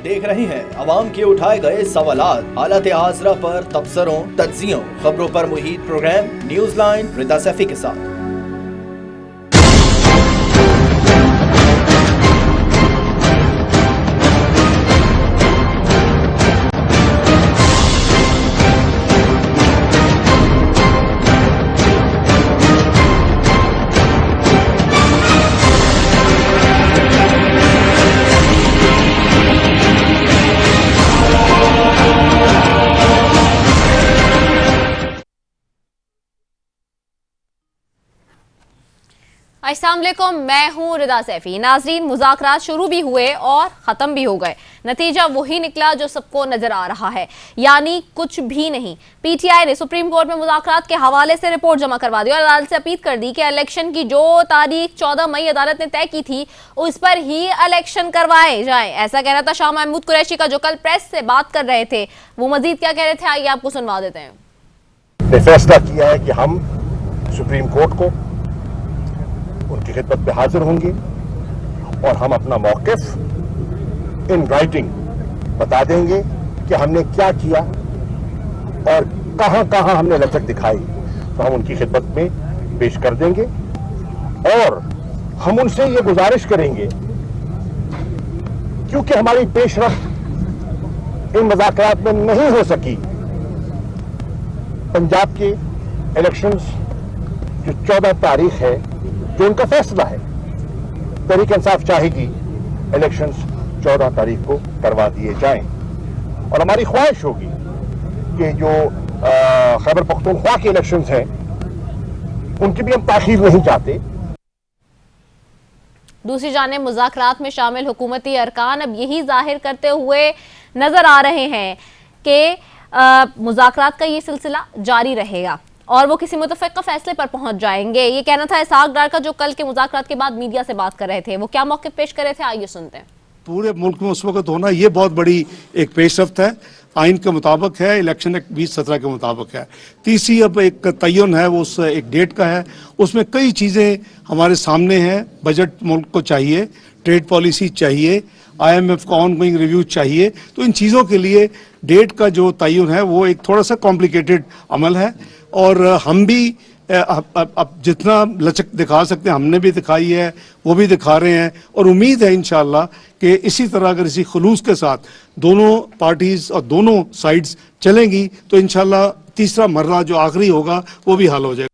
देख रहे हैं अवाम के उठाए गए सवालात, हालत आसरा पर तबसरों, तज्जियों, खबरों पर मुहित प्रोग्राम न्यूज लाइन रिदा सैफी के साथ। अस्सलाम वालेकुम, मैं हूं रिदा सैफी। नाजरीन, मुज़ाकरात शुरू भी हुए और ख़त्म भी हो गए। नतीजा वही निकला जो सबको नजर आ रहा है, यानी कुछ भी नहीं। पीटीआई ने सुप्रीम कोर्ट में मुज़ाकरात के हवाले से रिपोर्ट जमा करवा दी और अदालत से अपील कर दी कि इलेक्शन की जो तारीख 14 मई अदालत ने तय की थी उस पर ही इलेक्शन करवाए जाए। ऐसा कहना था शाह महमूद कुरैशी का, जो कल प्रेस से बात कर रहे थे। वो मजीद क्या कह रहे थे, आइए आपको सुनवा देते हैं। फैसला किया है कि हम सुप्रीम कोर्ट को उनकी खिदमत में हाजिर होंगे और हम अपना मौक़िफ़ इन राइटिंग बता देंगे कि हमने क्या किया और कहां कहां हमने लचक दिखाई, तो हम उनकी खिदमत में पेश कर देंगे। और हम उनसे ये गुजारिश करेंगे, क्योंकि हमारी पेशरफ्त इन मुज़ाकरात में नहीं हो सकी, पंजाब के इलेक्शंस जो 14 तारीख है, जो उनका फैसला है, तहरीक इंसाफ चाहेगी इलेक्शंस 14 तारीख को करवा दिए जाएं। और हमारी ख्वाहिश होगी कि जो खैबर पख्तूनख्वा के इलेक्शंस हैं उनकी भी हम ताखीर नहीं चाहते। दूसरी जानिब मुज़ाकरात में शामिल हुकूमती अरकान अब यही जाहिर करते हुए नजर आ रहे हैं कि मुज़ाकरात का ये सिलसिला जारी रहेगा और वो किसी मुतफ़िक़ा फैसले पर पहुंच जाएंगे। ये कहना था इसहाक डार का, जो कल के मुज़ाकरात के बाद मीडिया से बात कर रहे थे। वो क्या मौक़िफ़ पेश कर रहे थे, आइए सुनते हैं। पूरे मुल्क में उस वक्त होना ये बहुत बड़ी एक पेशरफ्त है, आइन के मुताबिक है, इलेक्शन एक्ट 2017 के मुताबिक है। तीसरी अब एक तयन है, वो उस एक डेट का है, उसमें कई चीज़ें हमारे सामने हैं। बजट मुल्क को चाहिए, ट्रेड पॉलिसी चाहिए, IMF का ऑनगोइंग रिव्यू चाहिए। तो इन चीज़ों के लिए डेट का जो तयन है वो एक थोड़ा सा कॉम्प्लिकेटेड अमल है और हम भी अब जितना लचक दिखा सकते हैं हमने भी दिखाई है, वो भी दिखा रहे हैं। और उम्मीद है इंशाअल्लाह कि इसी तरह अगर इसी खुलूस के साथ दोनों पार्टीज और दोनों साइड्स चलेंगी तो इंशाअल्लाह तीसरा मरला जो आखिरी होगा वो भी हल हो जाएगा।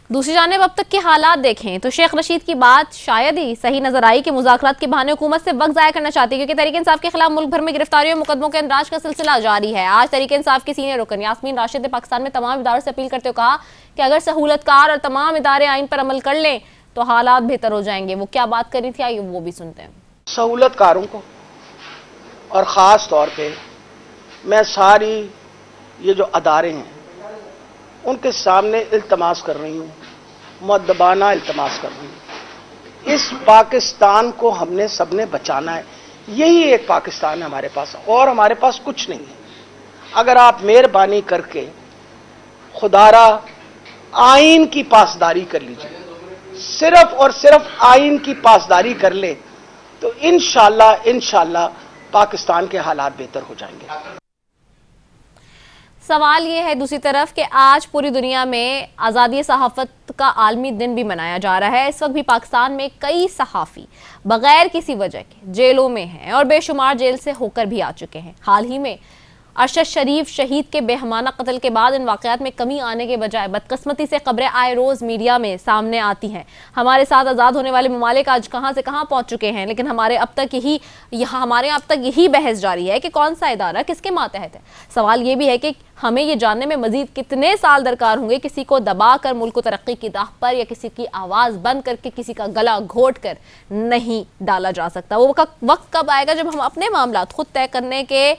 दूसरी जानिब अब तक के हालात देखें तो शेख रशीद की बात शायद ही सही नजर आई कि मुज़ाकरात के बहाने हुकूमत से वक्त ज़ाया करना चाहती है, क्योंकि तहरीक इंसाफ के खिलाफ मुल्क भर में गिरफ्तारियों और मुकदमों के इंदराज का सिलसिला जारी है। आज तहरीक इंसाफ की सीनियर रुकन यास्मीन राशिद ने पाकिस्तान में तमाम इदारों से अपील करते हुए कहा कि अगर सहूलतकार और तमाम इदारे आइन पर अमल कर लें तो हालात बेहतर हो जाएंगे। वो क्या बात करी थी, आइए वो भी सुनते हैं। सहूलतकारों को और ख़ास तौर पर मैं सारी ये जो अदारे हैं उनके सामने इल्तमास कर रही हूँ, मुअद्दबाना इल्तमास कर रही हूँ। इस पाकिस्तान को हमने सबने बचाना है। यही एक पाकिस्तान है हमारे पास, और हमारे पास कुछ नहीं है। अगर आप मेहरबानी करके खुदारा आइन की पासदारी कर लीजिए, सिर्फ और सिर्फ आइन की पासदारी कर ले तो इंशाअल्लाह पाकिस्तान के हालात बेहतर हो जाएंगे। सवाल ये है दूसरी तरफ कि आज पूरी दुनिया में आज़ादी सहाफ़त का आलमी दिन भी मनाया जा रहा है। इस वक्त भी पाकिस्तान में कई सहाफ़ी बगैर किसी वजह के जेलों में हैं और बेशुमार जेल से होकर भी आ चुके हैं। हाल ही में अरशद शरीफ शहीद के बेहमाना कत्ल के बाद इन वाक़यात में कमी आने के बजाय बदकिस्मती से खबरें आए रोज़ मीडिया में सामने आती हैं। हमारे साथ आज़ाद होने वाले ममालिक आज कहाँ से कहाँ पहुँच चुके हैं, लेकिन हमारे यहाँ अब तक यही बहस जारी है कि कौन सा इदारा किसके मातहत है। सवाल ये भी है कि हमें ये जानने में मजीद कितने साल दरकार होंगे किसी को दबा कर मुल्क को तरक्की की राह पर या किसी की आवाज़ बंद करके किसी का गला घोट कर नहीं डाला जा सकता। वो वक्त कब आएगा जब हम अपने मामला खुद तय करने के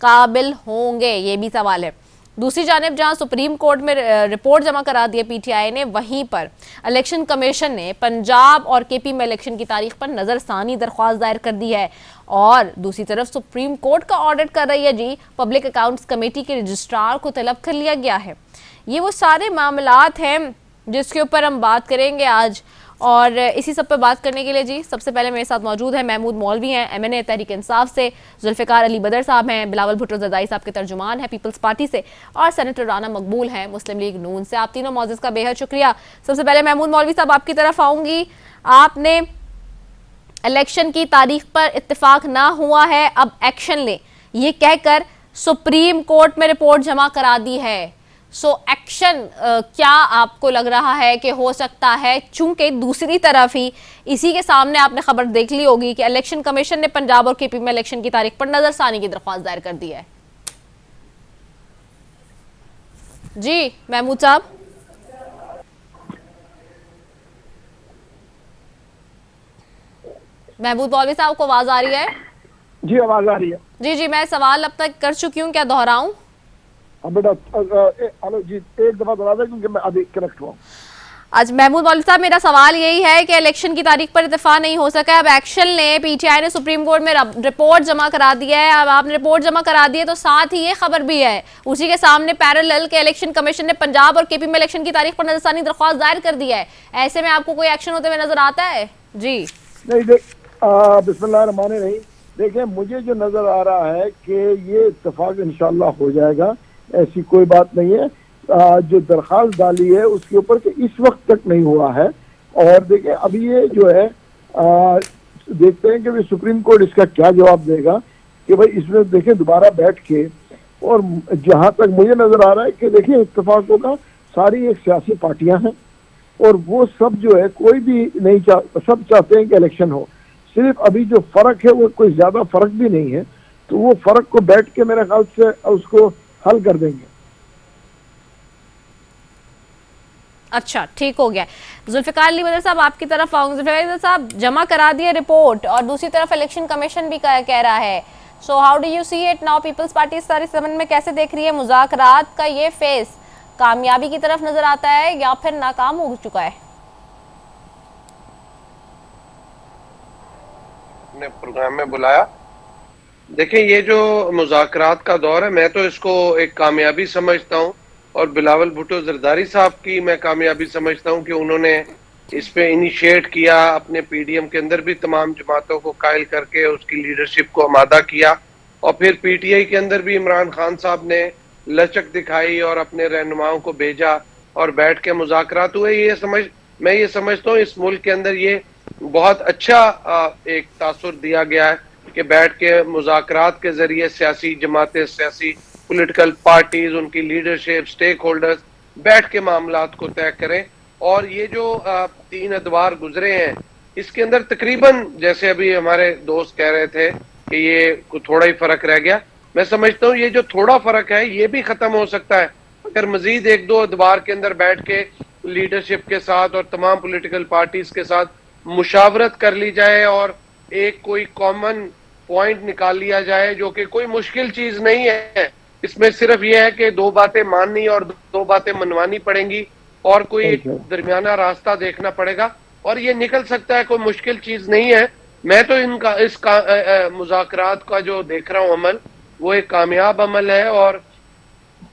काबिल होंगे, ये भी सवाल है। दूसरी जानिब जहां सुप्रीम कोर्ट में रिपोर्ट जमा करा दी है पीटीआई ने, वहीं पर इलेक्शन कमीशन ने पंजाब और केपी में इलेक्शन की तारीख पर नज़रसानी दरख्वास्त दायर कर दी है। और दूसरी तरफ सुप्रीम कोर्ट का ऑडिट कर रही है जी पब्लिक अकाउंट्स कमेटी के रजिस्ट्रार को तलब कर लिया गया है। ये वो सारे मामलात हैं जिसके ऊपर हम बात करेंगे आज और इसी सब पे बात करने के लिए जी सबसे पहले मेरे साथ मौजूद है महमूद मौलवी हैं MNA तहरीक इंसाफ से, जुल्फ़िकार अली बदर साहब हैं, बिलावल भुट्टो ज़रदारी साहब के तर्जुमान हैं पीपल्स पार्टी से, और सेनेटर राना मकबूल हैं मुस्लिम लीग नून से। आप तीनों मौजूद का बेहद शुक्रिया। सबसे पहले महमूद मौलवी साहब आपकी तरफ आऊंगी। आपने इलेक्शन की तारीख पर इत्तेफाक ना हुआ है, अब एक्शन लें, ये कहकर सुप्रीम कोर्ट में रिपोर्ट जमा करा दी है। सो एक्शन क्या आपको लग रहा है कि हो सकता है? चूंकि दूसरी तरफ ही इसी के सामने आपने खबर देख ली होगी कि इलेक्शन कमीशन ने पंजाब और KP में इलेक्शन की तारीख पर नजरसानी की दरख्वास्त दायर कर दी है। जी महमूद साहब। महमूद मौलवी साहब को आवाज आ रही है? जी आवाज आ रही है। जी मैं सवाल अब तक कर चुकी हूँ, क्या दोहराऊं? बेटा हेलो जी, एक दफा दोहरा दें क्योंकि मैं अभी कनेक्ट हुआ। आज महमूद मौलवी साहब, मेरा सवाल यही है कि इलेक्शन की तारीख पर इत्तेफाक नहीं हो सका, अब एक्शन लें। PTI ने सुप्रीम कोर्ट में रिपोर्ट जमा करा दी है। अब आपने रिपोर्ट जमा करा दी है तो साथ ही ये खबर भी है उसी के सामने पैरेलल के इलेक्शन कमीशन ने पंजाब और KP में इलेक्शन की तारीख पर नजरसानी दरख्वास्त दायर कर दी है। ऐसे में आपको कोई एक्शन होते हुए नजर आता है? जी नहीं बिस्मिल्लाहिर्रहमानिर्रहीम। देखिए मुझे जो नजर आ रहा है कि ये इत्तेफाक इंशाल्लाह हो जाएगा, ऐसी कोई बात नहीं है। जो दरख्वास्त डाली है उसके ऊपर कि इस वक्त तक नहीं हुआ है। और देखिए अभी ये जो है देखते हैं कि भाई सुप्रीम कोर्ट इसका क्या जवाब देगा कि भाई इसमें देखिए दोबारा बैठ के। और जहां तक मुझे नजर आ रहा है कि देखिए इत्तेफाकों का सारी एक सियासी पार्टियां हैं और वो सब जो है कोई भी नहीं सब चाहते हैं कि इलेक्शन हो। सिर्फ अभी जो फर्क है वो कोई ज्यादा फर्क भी नहीं है, तो वो फर्क को बैठ के मेरे ख्याल से उसको हल कर देंगे। अच्छा ठीक हो गया। जुल्फ़िकार अली बदर साहब आपकी तरफ आऊंगे। जुल्फ़िकार अली साहब, जमा करा दिए रिपोर्ट और दूसरी तरफ इलेक्शन कमीशन भी कह रहा है। So how do you see it now? People's party इस सारे संबंध में कैसे देख रही है? मुज़ाकरात का ये फेस कामयाबी की तरफ नजर आता है या फिर नाकाम हो चुका है? ने प्रोग्राम में बुलाया। देखिए ये जो मुज़ाकरात का दौर है, मैं तो इसको एक कामयाबी समझता हूँ और बिलावल भुट्टो जरदारी साहब की मैं कामयाबी समझता हूँ कि उन्होंने इस पे इनिशिएट किया, अपने PDM के अंदर भी तमाम जमातों को कायल करके उसकी लीडरशिप को आमादा किया और फिर PTI के अंदर भी इमरान खान साहब ने लचक दिखाई और अपने रहनुमाओं को भेजा और बैठ के मुज़ाकरात हुए। मैं ये समझता हूँ इस मुल्क के अंदर ये बहुत अच्छा एक तासुर दिया गया है कि बैठ के मुज़ाकरात के जरिए सियासी जमातें, सियासी पॉलिटिकल पार्टीज, उनकी लीडरशिप, स्टेक होल्डर्स बैठ के मामलात को तय करें। और ये जो 3 अदवार गुजरे हैं इसके अंदर तकरीबन, जैसे अभी हमारे दोस्त कह रहे थे कि ये थोड़ा ही फर्क रह गया, मैं समझता हूँ ये जो थोड़ा फर्क है ये भी खत्म हो सकता है अगर मजीद 1-2 अदवार के अंदर बैठ के लीडरशिप के साथ और तमाम पॉलिटिकल पार्टीज के साथ मुशावरत कर ली जाए और एक कोई कॉमन पॉइंट निकाल लिया जाए, जो कि कोई मुश्किल चीज नहीं है। इसमें सिर्फ ये है कि 2 बातें माननी और 2 बातें मनवानी पड़ेंगी और कोई दरमियाना रास्ता देखना पड़ेगा और ये निकल सकता है, कोई मुश्किल चीज नहीं है। मैं तो इनका मुज़ाकरात का जो देख रहा हूँ अमल, वो एक कामयाब अमल है और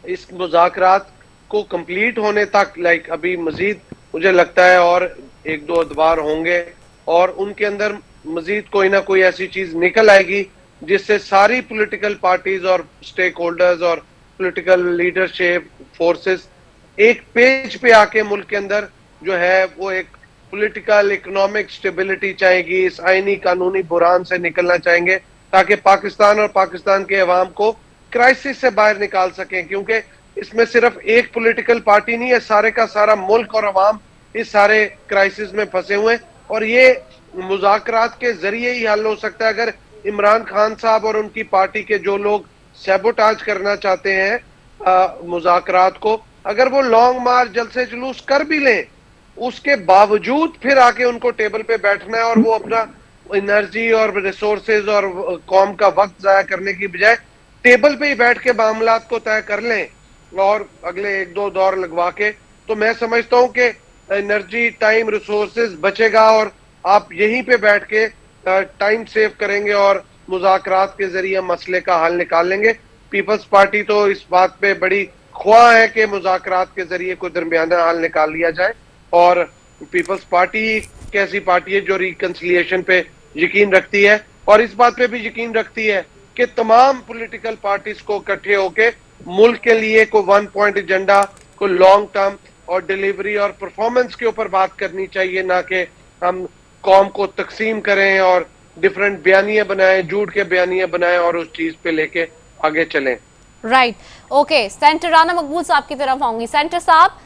इस मुज़ाकरात को कंप्लीट होने तक अभी मजीद मुझे लगता है और 1-2 अदवार होंगे और उनके अंदर मजीद कोई ना कोई ऐसी चीज निकल आएगी जिससे सारी पॉलिटिकल पार्टीज और स्टेक होल्डर्स और पॉलिटिकल लीडरशिप फोर्सेस एक पेज पे आके मुल्क के अंदर जो है वो एक पॉलिटिकल इकोनॉमिक स्टेबिलिटी चाहेगी, इस आईनी कानूनी बुरान से निकलना चाहेंगे ताकि पाकिस्तान और पाकिस्तान के अवाम को क्राइसिस से बाहर निकाल सकें। क्योंकि इसमें सिर्फ एक पॉलिटिकल पार्टी नहीं है, सारे का सारा मुल्क और अवाम इस सारे क्राइसिस में फंसे हुए और ये मुज़ाकरात के जरिए ही हल हो सकता है। अगर इमरान खान साहब और उनकी पार्टी के जो लोग सैबोटाज करना चाहते हैं मुज़ाकरात को, अगर वो लॉन्ग मार्च जल्द से जुलूस कर भी लें, उसके बावजूद फिर आके उनको टेबल पे बैठना है और वो अपना एनर्जी और रिसोर्सेज और कौम का वक्त जाया करने की बजाय टेबल पे ही बैठ के मामलात को तय कर लें और अगले 1-2 दौर लगवा के, तो मैं समझता हूँ कि एनर्जी, टाइम, रिसोर्सेज बचेगा और आप यहीं पे बैठ के टाइम सेव करेंगे और मुज़ाकरात के जरिए मसले का हल निकाल लेंगे। पीपल्स पार्टी तो इस बात पे बड़ी ख्वाह है कि मुज़ाकरात के जरिए कोई दरमियाना हल निकाल लिया जाए और पीपल्स पार्टी एक ऐसी पार्टी है जो रिकंसिलिएशन पे यकीन रखती है और इस बात पे भी यकीन रखती है कि तमाम पॉलिटिकल पार्टीज को इकट्ठे होके मुल्क के लिए को 1 पॉइंट एजेंडा को लॉन्ग टर्म और डिलीवरी और परफॉर्मेंस के ऊपर बात करनी चाहिए, ना कि हम कौम को तकसीम करें और डिफरेंट बयानियां बनाएं, झूठ के बयानियां बनाएं और उस चीज पे लेके आगे चलें। Right, okay. सेंटर राना मकबूल साहब की तरफ आऊंगी। सेंटर साहब,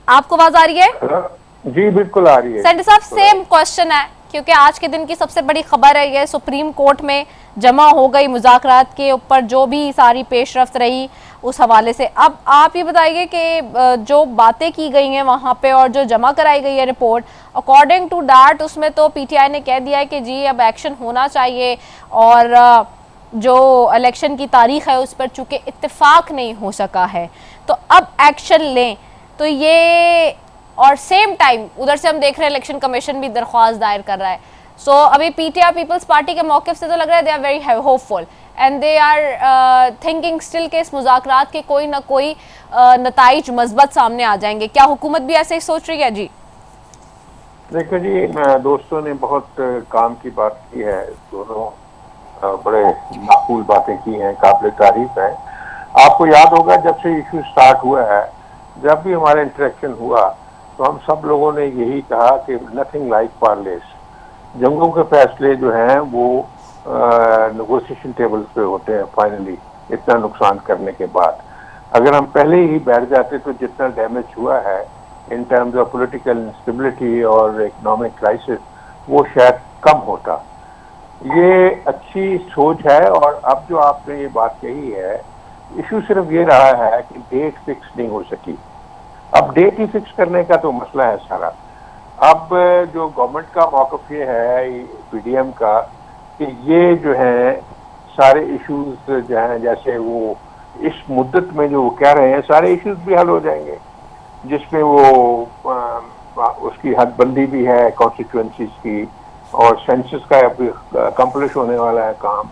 आपको आवाज आ रही है? जी बिल्कुल आ रही है। सेंटर साहब, सेम क्वेश्चन है क्योंकि आज के दिन की सबसे बड़ी खबर है ये सुप्रीम कोर्ट में जमा हो गई मुज़ाकरात के ऊपर जो भी सारी पेशरफ्त रही उस हवाले से। अब आप ये बताइए कि जो बातें की गई हैं वहाँ पे और जो जमा कराई गई है रिपोर्ट, अकॉर्डिंग टू दैट उसमें तो पीटीआई ने कह दिया है कि जी अब एक्शन होना चाहिए और जो इलेक्शन की तारीख है उस पर चूंकि इत्तेफाक नहीं हो सका है तो अब एक्शन लें। तो ये और सेम टाइम उधर से हम देख रहे हैं इलेक्शन कमीशन भी दरख्वास्त दायर कर रहा है। सो अभी पीटीआई पीपल्स पार्टी के मौक़िफ़ से तो लग रहा है they are very hopeful and they are thinking still के इस मुज़ाकरात के कोई ना कोई नताइज मज़बत सामने आ जाएंगे। क्या हुकूमत भी ऐसे ही सोच रही है? जी देखो जी, दोस्तों ने बहुत काम की बात की है, दोनों बड़े माकूल बातें की हैं, काबिल तारीफ है। आपको याद होगा जब से इशू स्टार्ट हुआ है, जब भी हमारा इंटरेक्शन हुआ तो हम सब लोगों ने यही कहा कि नथिंग लाइक पार्लेस, जंगों के फैसले जो हैं वो नेगोशिएशन टेबल पे होते हैं फाइनली, इतना नुकसान करने के बाद। अगर हम पहले ही बैठ जाते तो जितना डैमेज हुआ है in terms of political instability और इकोनॉमिक क्राइसिस वो शायद कम होता। ये अच्छी सोच है। और अब जो आपने ये बात कही है, इशू सिर्फ ये रहा है कि डेट फिक्स नहीं हो सकी। अब डेट ही फिक्स करने का तो मसला है सारा। अब जो गवर्नमेंट का मौक़िफ़ ये है पीडीएम का कि ये जो है सारे इश्यूज जो हैं, जैसे वो इस मुद्दत में जो वो कह रहे हैं सारे इश्यूज भी हल हो जाएंगे, जिसमें वो उसकी हदबंदी भी है कॉन्स्टिट्यूएंसीज की और सेंसस का अभी कंप्लीट होने वाला है काम।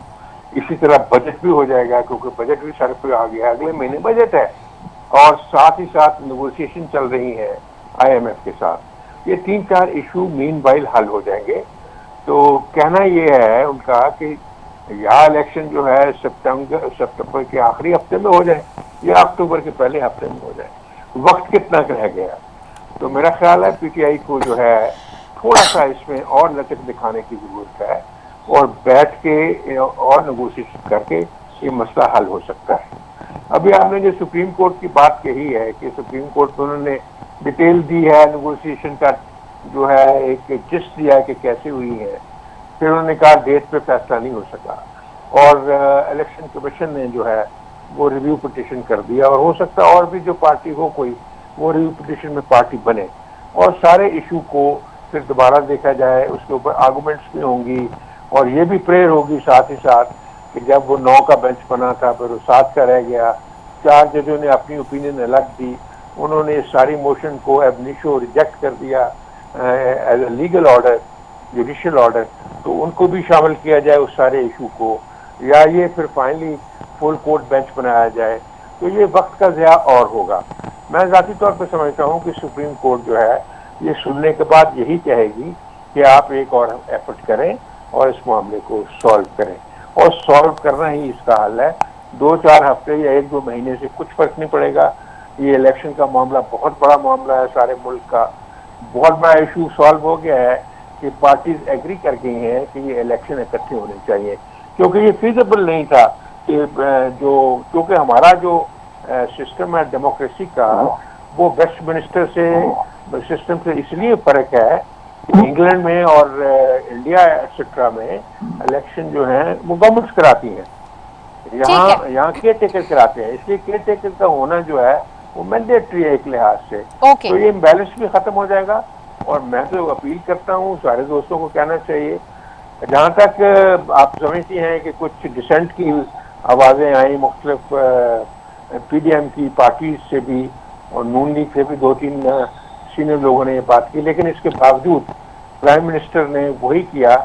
इसी तरह बजट भी हो जाएगा क्योंकि बजट भी सर पे आ गया, अगले महीने बजट है और साथ ही साथ नेगोशिएशन चल रही है आईएमएफ के साथ। ये 3-4 इशू मीनवाइल हल हो जाएंगे। तो कहना ये है उनका कि यह इलेक्शन जो है सितंबर के आखिरी हफ्ते में हो जाए या अक्टूबर के पहले हफ्ते में हो जाए, वक्त कितना रह गया। तो मेरा ख्याल है पीटीआई को जो है थोड़ा सा इसमें और लचक दिखाने की जरूरत है और बैठ के और नेगोशिएशन करके ये मसला हल हो सकता है। अभी आपने जो सुप्रीम कोर्ट की बात कही है कि सुप्रीम कोर्ट में उन्होंने डिटेल दी है नेगोशिएशन का, जो है एक जिस्ट दिया है कि कैसे हुई है, फिर उन्होंने कहा डेट पे फैसला नहीं हो सका और इलेक्शन कमीशन ने जो है वो रिव्यू पिटिशन कर दिया और हो सकता है और भी जो पार्टी हो कोई वो रिव्यू पिटिशन में पार्टी बने और सारे इशू को फिर दोबारा देखा जाए, उसके ऊपर आर्गूमेंट्स भी होंगी और ये भी प्रेयर होगी साथ ही साथ कि जब वो 9 का बेंच बना था फिर वो 7 का रह गया, 4 जजों ने अपनी ओपिनियन अलग दी, उन्होंने सारी मोशन को एब इनिशियो रिजेक्ट कर दिया as a legal order, judicial order, तो उनको भी शामिल किया जाए उस सारे इशू को, या ये फिर फाइनली फुल कोर्ट बेंच बनाया जाए, तो ये वक्त का ज़िया और होगा। मैं ज़ाती तौर पर समझता हूँ कि सुप्रीम कोर्ट जो है ये सुनने के बाद यही कहेगी कि आप एक और एफर्ट करें और इस मामले को सॉल्व करें, और सॉल्व करना ही इसका हल है। 2-4 हफ्ते या 1-2 महीने से कुछ फर्क नहीं पड़ेगा। ये इलेक्शन का मामला बहुत बड़ा मामला है, सारे मुल्क का बहुत बड़ा इशू सॉल्व हो गया है कि पार्टीज एग्री कर गई हैं कि ये इलेक्शन इकट्ठे होने चाहिए, क्योंकि ये फिजिबल नहीं था कि क्योंकि हमारा जो सिस्टम है डेमोक्रेसी का वो वेस्टमिनिस्टर से सिस्टम से इसलिए फर्क है कि इंग्लैंड में और इंडिया एक्सेट्रा में इलेक्शन जो है वो गवर्नमेंट्स कराती हैं, यहाँ केयर टेकर कराते हैं, इसलिए केयर टेकर का होना जो है वो मैंडेटरी है एक लिहाज से। तो ये इम्बैलेंस भी खत्म हो जाएगा। और मैं तो अपील करता हूँ सारे दोस्तों को कहना चाहिए, जहाँ तक आप समझती हैं कि कुछ डिसेंट की आवाज़ें आई मुख्तलिफ पीडीएम की पार्टी से भी और नून लीग से भी 2-3 सीनियर लोगों ने ये बात की, लेकिन इसके बावजूद प्राइम मिनिस्टर ने वही किया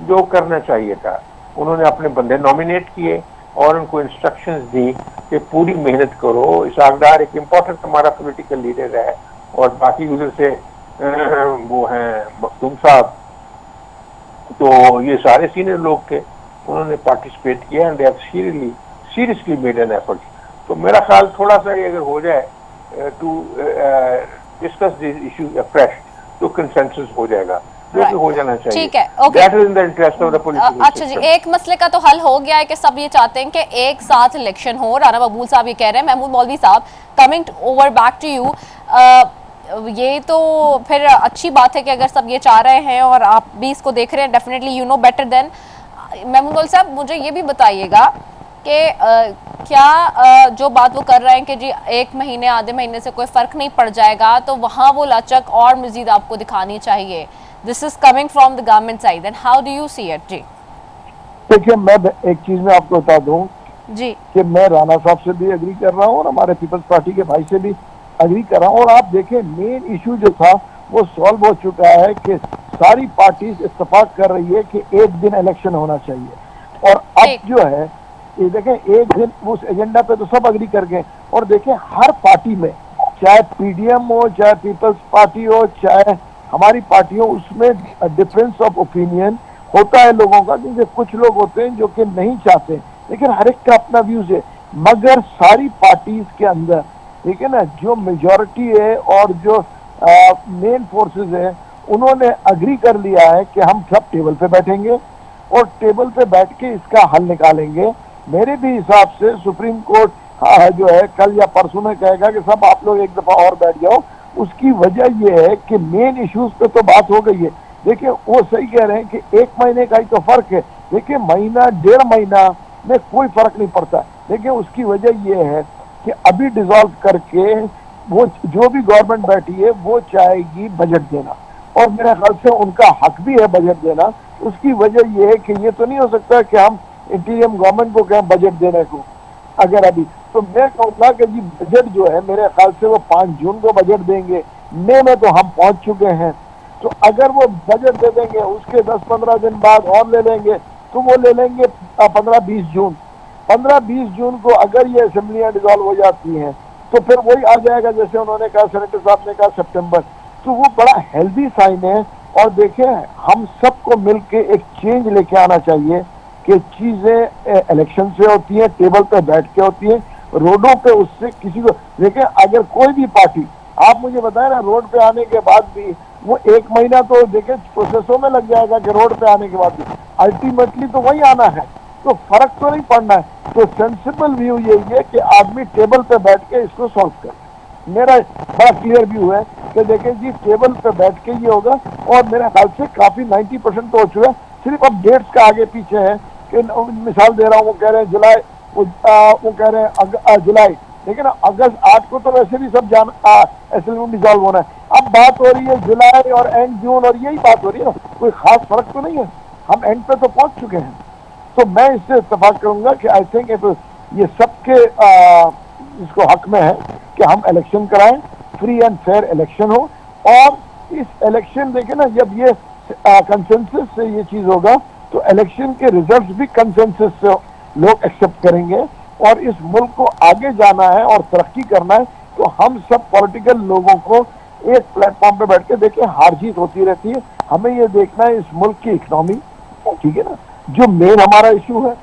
जो करना चाहिए था। उन्होंने अपने बंदे नॉमिनेट किए और उनको इंस्ट्रक्शंस दी कि पूरी मेहनत करो। इसहाक डार एक इम्पोर्टेंट हमारा पॉलिटिकल लीडर है और बाकी उधर से वो हैं तुम साहब, तो ये सारे सीनियर लोग थे, उन्होंने पार्टिसिपेट किया and they have seriously made an effort. तो मेरा ख्याल थोड़ा सा ये अगर हो जाए to discuss this issue fresh, तो कंसेंसस हो जाएगा, जो कि हो जाना चाहिए। ठीक है, okay. That is in the interest of the political अच्छा जी, एक मसले का तो हल हो गया है कि सब ये चाहते हैं कि एक साथ इलेक्शन हो। राना मकबूल साहब ये कह रहे हैं। महमूद मौलवी साहब, coming over back to you, ये तो फिर अच्छी बात है कि अगर सब ये चाह रहे हैं और आप भी इसको देख रहे हैं, definitely you know better then. Mahmood Maulvi साहब, मुझे ये भी बताइएगा कि क्या जो बात वो कर रहे हैं कि जी 1 महीने आधे महीने से कोई फर्क नहीं पड़ जाएगा, तो वहाँ वो लचक और मजीद आपको दिखानी चाहिए। This is coming from the government side, and how do you see it? जी देखिए, मैं एक चीज में आपको बता दूं जी कि मैं राणा साहब से भी एग्री कर रहा हूँ और हमारे पीपल्स पार्टी के भाई से भी एग्री कर रहा हूँ। और आप देखें, मेन इशू जो था वो सॉल्व हो चुका है कि सारी पार्टीज इत्तेफाक कर रही है कि एक दिन इलेक्शन होना चाहिए। और अब जो है ये देखें, एक दिन उस एजेंडा पे तो सब एग्री कर गए। और देखें, हर पार्टी में, चाहे पीडीएम हो, चाहे पीपल्स पार्टी हो, चाहे हमारी पार्टी हो, उसमें डिफरेंस ऑफ ओपिनियन होता है लोगों का, क्योंकि कुछ लोग होते हैं जो कि नहीं चाहते, लेकिन हर एक का अपना व्यूज है। मगर सारी पार्टीज के अंदर, ठीक है ना, जो मेजॉरिटी है और जो मेन फोर्सेस है, उन्होंने एग्री कर लिया है कि हम सब टेबल पे बैठेंगे और टेबल पे बैठ के इसका हल निकालेंगे। मेरे भी हिसाब से सुप्रीम कोर्ट जो है कल या परसों में कहेगा कि सब आप लोग एक दफा और बैठ जाओ। उसकी वजह यह है कि मेन इश्यूज पे तो बात हो गई है। देखिए, वो सही कह रहे हैं कि 1 महीने का ही तो फर्क है। देखिए, महीना 1.5 महीना में कोई फर्क नहीं पड़ता। देखिए, उसकी वजह यह है कि अभी डिसॉल्व करके वो जो भी गवर्नमेंट बैठी है वो चाहेगी बजट देना, और मेरे ख्याल से उनका हक भी है बजट देना। उसकी वजह यह है कि ये तो नहीं हो सकता कि हम इंटीरियम गवर्नमेंट को कहें बजट देने को। अगर अभी तो मैं कहूँगा कि जी बजट जो है, मेरे ख्याल से वो 5 जून को बजट देंगे। मई में तो हम पहुंच चुके हैं, तो अगर वो बजट दे देंगे, उसके 10-15 दिन बाद और ले लेंगे, तो वो ले लेंगे 15-20 जून। 15-20 जून को अगर ये असेंबलियां डिसॉल्व हो जाती हैं, तो फिर वही आ जाएगा जैसे उन्होंने कहा, सेनेटर साहब ने कहा सितंबर। तो वो बड़ा हेल्दी साइन है। और देखें, हम सबको मिलके एक चेंज लेके आना चाहिए कि चीजें इलेक्शन से होती है, टेबल पे बैठ के होती है, रोडों पे उससे किसी को। देखें, अगर कोई भी पार्टी, आप मुझे बताएं ना, रोड पे आने के बाद भी वो 1 महीना तो देखें प्रोसेसों में लग जाएगा कि रोड पे आने के बाद भी अल्टीमेटली तो वही आना है, तो फर्क तो नहीं पड़ना है। तो सेंसिबल व्यू यही है कि आदमी टेबल पे बैठ के इसको सॉल्व करे। मेरा बड़ा क्लियर व्यू है कि देखें जी, टेबल पे बैठ के ये होगा। और मेरे ख्याल से काफी 90% तो हो चुका है, सिर्फ अब डेट्स का आगे पीछे है। कि मिसाल दे रहा हूँ, वो कह रहे हैं जुलाई, वो कह रहे हैं जुलाई, लेकिन अगस्त 8 को तो वैसे भी सब असेंबली डिसॉल्व होना है। अब बात हो रही है जुलाई और एंड जून, और यही बात हो रही है ना, कोई खास फर्क तो नहीं है, हम एंड पे तो पहुंच चुके हैं। तो मैं इससे इत्तेफाक करूंगा कि आई थिंक ये सबके इसको हक में है कि हम इलेक्शन कराएं, फ्री एंड फेयर इलेक्शन हो। और इस इलेक्शन देखें ना, जब ये कंसेंसस से ये चीज होगा, तो इलेक्शन के रिजल्ट्स भी कंसेंसस से लोग एक्सेप्ट करेंगे। और इस मुल्क को आगे जाना है और तरक्की करना है, तो हम सब पॉलिटिकल लोगों को एक प्लेटफॉर्म पे बैठ के, देखिए हार जीत होती रहती है, हमें ये देखना है इस मुल्क की इकोनॉमी, ठीक है ना, जो मेन हमारा इशू है।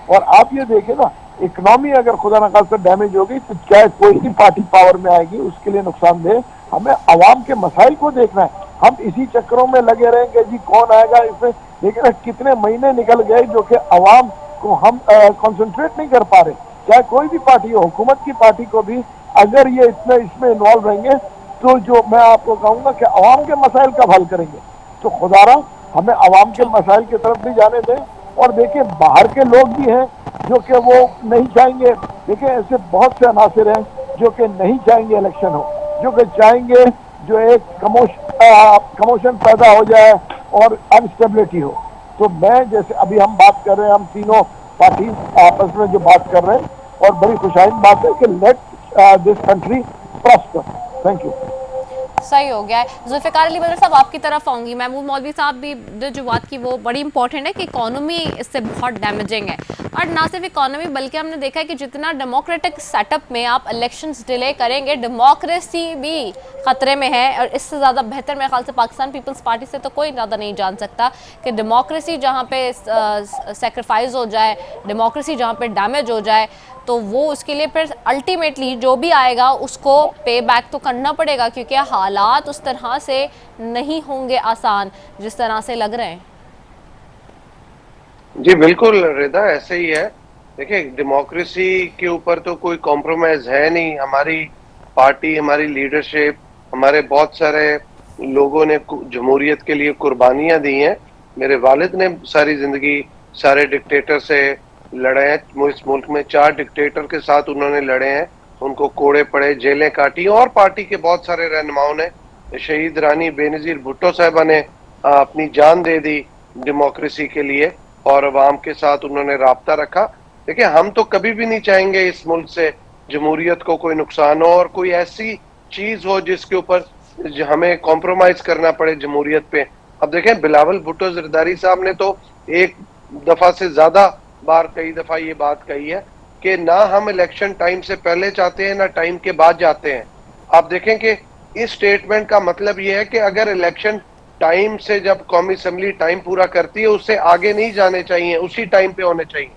और आप ये देखें ना, इकोनॉमी अगर खुदा न खास्ता डैमेज हो गई, तो चाहे कोई भी पार्टी पावर में आएगी, उसके लिए नुकसानदेह। हमें आवाम के मसाइल को देखना है। हम इसी चक्करों में लगे रहेंगे जी कौन आएगा इसमें, लेकिन कितने महीने निकल गए जो कि आवाम को हम कंसंट्रेट नहीं कर पा रहे। चाहे कोई भी पार्टी हो, हुकूमत की पार्टी को भी अगर ये इतना इसमें इन्वॉल्व रहेंगे, तो जो मैं आपको कहूंगा कि आवाम के मसाइल का हल करेंगे। तो खुदारा हमें आवाम के मसाइल की तरफ भी जाने दें। और देखिए, बाहर के लोग भी हैं जो कि वो नहीं चाहेंगे। देखिए, ऐसे बहुत से अनासिर हैं जो कि नहीं चाहेंगे इलेक्शन हो, जो कि चाहेंगे जो एक कमोशन पैदा हो जाए और अनस्टेबिलिटी हो। तो मैं, जैसे अभी हम बात कर रहे हैं, हम तीनों पार्टी आपस में जो बात कर रहे हैं, और बड़ी खुशाइन बात है कि let this country prosper. Thank you. सही हो गया है। जुल्फ़िकार अली बदर साहब, आपकी तरफ आऊंगी। महबूब मौलवी साहब भी जो बात की वो बड़ी इंपॉर्टेंट है कि इकोनॉमी इससे बहुत डैमेजिंग है, और ना सिर्फ इकोनॉमी बल्कि हमने देखा है कि जितना डेमोक्रेटिक सेटअप में आप इलेक्शंस डिले करेंगे, डेमोक्रेसी भी खतरे में है। और इससे ज़्यादा बेहतर मेरे ख्याल से पाकिस्तान पीपल्स पार्टी से तो कोई ज़्यादा नहीं जान सकता कि डेमोक्रेसी जहाँ पे सेक्रीफाइस हो जाए, डेमोक्रेसी जहाँ पे डैमेज हो जाए, तो वो उसके लिए फिर अल्टीमेटली जो भी आएगा उसको पे बैक तो करना पड़ेगा, क्योंकि हालात उस तरह से नहीं होंगे आसान जिस तरह से लग रहे हैं। जी बिल्कुल रिदा, ऐसे ही है। देखिए, डेमोक्रेसी के ऊपर तो कोई कॉम्प्रोमाइज है नहीं। हमारी पार्टी, हमारी लीडरशिप, हमारे बहुत सारे लोगों ने जमहूरियत के लिए कुर्बानियां दी हैं। मेरे वालिद ने सारी जिंदगी सारे डिक्टेटर से लड़े हैं। इस मुल्क में 4 डिक्टेटर के साथ उन्होंने लड़े हैं, उनको कोड़े पड़े, जेलें काटी, और पार्टी के बहुत सारे रहनुमाओं ने, शहीद रानी बेनजीर भुट्टो साहबा ने अपनी जान दे दी डेमोक्रेसी के लिए, और अवाम के साथ उन्होंने राब्ता रखा। देखिए, हम तो कभी भी नहीं चाहेंगे इस मुल्क से जमहूरियत को कोई नुकसान हो और कोई ऐसी चीज हो जिसके ऊपर हमें कॉम्प्रोमाइज करना पड़े जमहूरियत पे। अब देखें, बिलावल भुट्टो जरदारी साहब ने तो एक दफा से ज्यादा बार कई दफा ये बात कही है कि ना हम इलेक्शन टाइम से पहले चाहते हैं ना टाइम के बाद जाते हैं। आप देखें कि इस स्टेटमेंट का मतलब ये है कि अगर इलेक्शन टाइम से, जब कौमी असम्बली टाइम पूरा करती है, उससे आगे नहीं जाने चाहिए, उसी टाइम पे होने चाहिए।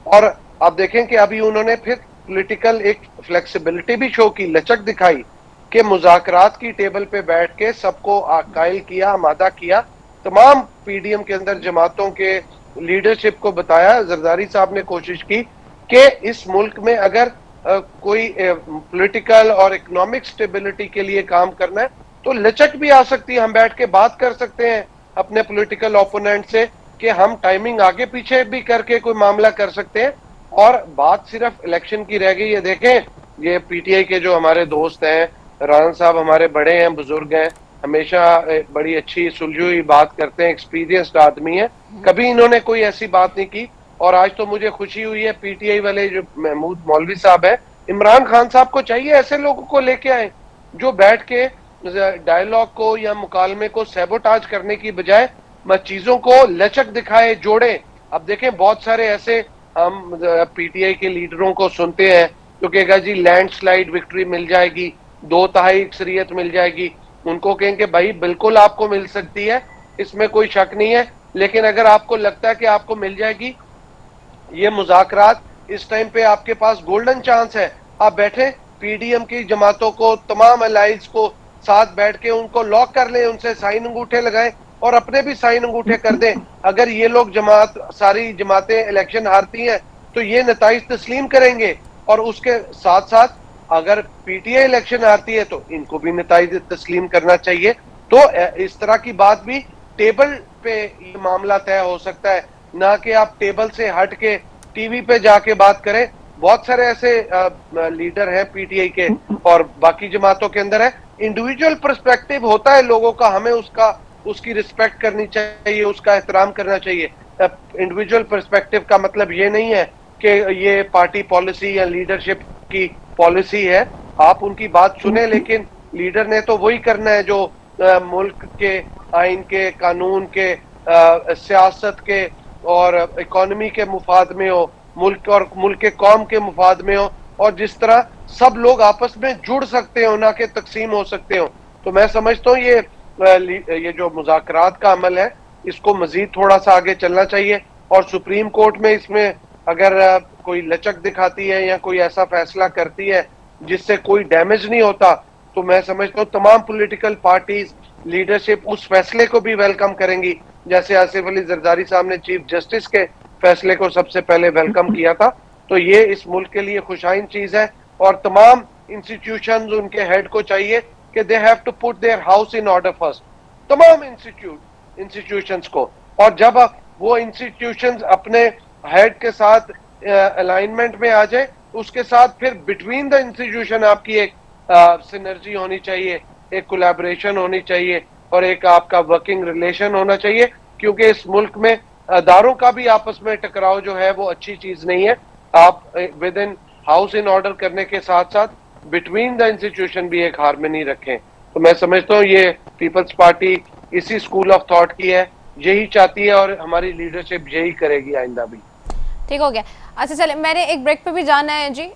और आप देखें कि अभी उन्होंने फिर पॉलिटिकल एक फ्लेक्सिबिलिटी भी शो की, लचक दिखाई कि मुज़ाकरात की टेबल पे बैठ के सबको कायल किया, आमादा किया, तमाम पीडीएम के अंदर जमातों के लीडरशिप को बताया। जरदारी साहब ने कोशिश की कि इस मुल्क में अगर कोई पॉलिटिकल और इकोनॉमिक स्टेबिलिटी के लिए काम करना है तो लचक भी आ सकती है। हम बैठ के बात कर सकते हैं अपने पॉलिटिकल ओपोनेंट से कि हम टाइमिंग आगे पीछे भी करके कोई मामला कर सकते हैं, और बात सिर्फ इलेक्शन की रह गई है। देखें, ये पीटीआई के जो हमारे दोस्त हैं, राना साहब हमारे बड़े हैं, बुजुर्ग हैं, हमेशा बड़ी अच्छी सुलझी हुई बात करते हैं, एक्सपीरियंस्ड आदमी है, कभी इन्होंने कोई ऐसी बात नहीं की। और आज तो मुझे खुशी हुई है, पीटीआई वाले जो महमूद मौलवी साहब है, इमरान खान साहब को चाहिए ऐसे लोगों को लेके आए जो बैठ के डायलॉग को या मुकालमे को सैबोटाज करने की बजाय चीजों को लचक दिखाए, जोड़े। अब देखें, बहुत सारे ऐसे हम पीटीआई के लीडरों को सुनते हैं जो कहेगा जी लैंडस्लाइड विक्ट्री मिल जाएगी, 2/3 अक्सरियत मिल जाएगी। उनको कहेंगे भाई बिल्कुल आपको मिल सकती है, इसमें कोई शक नहीं है, लेकिन अगर आपको लगता है कि आपको मिल जाएगी, ये मुज़ाकरात इस टाइम पे आपके पास गोल्डन चांस है। आप बैठे पीडीएम की जमातों को, तमाम अलाइज को साथ बैठ के उनको लॉक कर लें, उनसे साइन अंगूठे लगाएं और अपने भी साइन अंगूठे कर दें। अगर ये लोग सारी जमातें इलेक्शन हारती हैं तो ये नताइज तस्लीम करेंगे, और उसके साथ साथ अगर पीटीआई इलेक्शन हारती है तो इनको भी नताइज तस्लीम करना चाहिए। तो इस तरह की बात भी टेबल पे ये मामला तय हो सकता है, ना कि आप टेबल से हट के टीवी पे जाके बात करें। बहुत सारे ऐसे लीडर हैं पीटीआई के और बाकी जमातों के अंदर है, इंडिविजुअल पर्सपेक्टिव होता है लोगों का, हमें उसकी रिस्पेक्ट करनी चाहिए, उसका एहतराम करना चाहिए। इंडिविजुअल पर्सपेक्टिव का मतलब ये नहीं है कि ये पार्टी पॉलिसी या लीडरशिप की पॉलिसी है। आप उनकी बात सुने, लेकिन लीडर ने तो वही करना है जो मुल्क के आइन के, कानून के, सियासत के और इकोनॉमी के मुफाद में हो, मुल्क के कौम के मुफाद में हो, और जिस तरह सब लोग आपस में जुड़ सकते हो, ना कि तकसीम हो सकते हो। तो मैं समझता हूँ ये जो मुज़ाकरात का अमल है, इसको मजीद थोड़ा सा आगे चलना चाहिए, और सुप्रीम कोर्ट में इसमें अगर कोई लचक दिखाती है या कोई ऐसा फैसला करती है जिससे कोई डैमेज नहीं होता, तो मैं समझता हूँ तमाम पॉलिटिकल पार्टीज, लीडरशिप उस फैसले को भी वेलकम करेंगी। जैसे आसिफ अली जरदारी साहब ने चीफ जस्टिस के फैसले को सबसे पहले वेलकम किया था, तो ये इस मुल्क के लिए खुशाइन चीज है। और तमाम इंस्टीट्यूशंस, उनके हेड को चाहिए कि they have to put their house in order first, तमाम इंस्टीट्यूशंस को। और जब वो इंस्टीट्यूशंस अपने हेड के साथ अलाइनमेंट में आ जाए, उसके साथ फिर बिटवीन द इंस्टीट्यूशन आपकी एक सिनर्जी होनी चाहिए, एक कोलैबोरेशन होनी चाहिए, और एक आपका वर्किंग रिलेशन होना चाहिए, क्योंकि इस मुल्क में अदारों का भी आपस में टकराव जो है वो अच्छी चीज नहीं है। आप with in house in order करने के साथ साथ बिटवीन द इंस्टीट्यूशन भी एक हार्मनी रखें। तो मैं समझता हूँ ये पीपल्स पार्टी इसी स्कूल ऑफ थॉट की है, यही चाहती है और हमारी लीडरशिप यही करेगी आइंदा भी। ठीक हो गया। अच्छा चले, मैंने एक ब्रेक पे भी जाना है जी,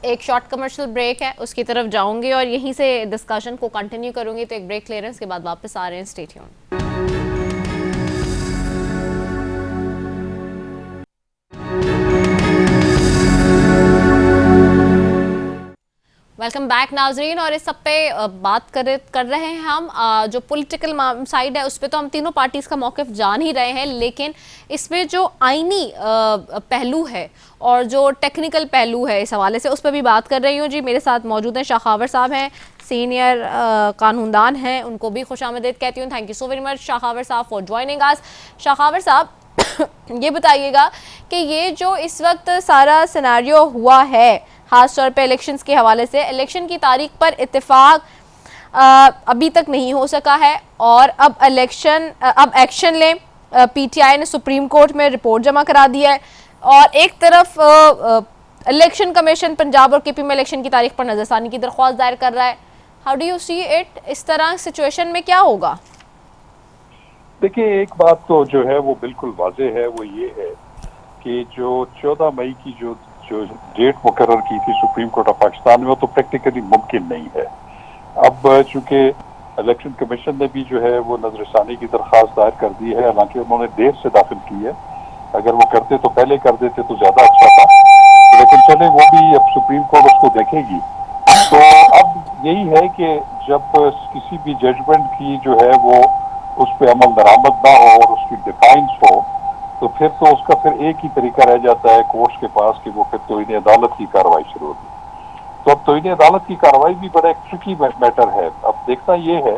एक शॉर्ट कमर्शियल ब्रेक है, उसकी तरफ जाऊंगी और यहीं से डिस्कशन को कंटिन्यू करूंगी। तो एक ब्रेक ले रहे हैं, उसके बाद वापस आ रहे हैं। Stay tuned. वेलकम बैक नाजरीन। और इस सब पे बात कर रहे हैं हम, जो पॉलिटिकल साइड है उस पे तो हम तीनों पार्टीज का मौक़िफ़ जान ही रहे हैं, लेकिन इसमें जो आईनी पहलू है और जो टेक्निकल पहलू है इस हवाले से, उस पर भी बात कर रही हूँ जी। मेरे साथ मौजूद हैं शाखावर साहब, हैं सीनियर कानूनदान हैं, उनको भी खुशामदीद कहती हूँ। Thank you so very much Shakhawar साहब फॉर ज्वाइनिंग अस। शाखावर साहब ये बताइएगा कि ये जो इस वक्त सारा सिनेरियो हुआ है, खास तौर पे इलेक्शंस के हवाले से, इलेक्शन की तारीख पर इत्तेफाक अभी तक नहीं हो सका है और अब एक्शन लें, पीटीआई ने सुप्रीम कोर्ट में रिपोर्ट जमा करा दी है और एक तरफ इलेक्शन कमीशन पंजाब और केपी में इलेक्शन की तारीख पर नजरसानी की दरख्वास्त दायर कर रहा है। How do you see it? इस तरह सिचुएशन में क्या होगा? देखिए, एक बात तो जो है वो बिल्कुल वाज़ेह है, वो ये है कि जो 14 मई की जो डेट मुकर्रर की थी सुप्रीम कोर्ट ऑफ पाकिस्तान में, वो तो प्रैक्टिकली मुमकिन नहीं है। अब चूंकि इलेक्शन कमीशन ने भी जो है वो नजरसानी की दरख्वास्त दायर कर दी है, हालांकि उन्होंने देर से दाखिल की है, अगर वो करते तो पहले कर देते तो ज्यादा अच्छा था, लेकिन चले वो भी अब सुप्रीम कोर्ट उसको देखेगी। तो अब यही है कि जब किसी भी जजमेंट की जो है वो उस पर अमल दरामद ना हो और उसकी डिफाइंस हो, तो फिर तो उसका फिर एक ही तरीका रह जाता है कोर्ट्स के पास कि वो फिर तौहीन अदालत की कार्रवाई शुरू होगी। तो अब तौहीन अदालत की कार्रवाई भी बड़ा एक ट्रिकी मैटर है। अब देखना ये है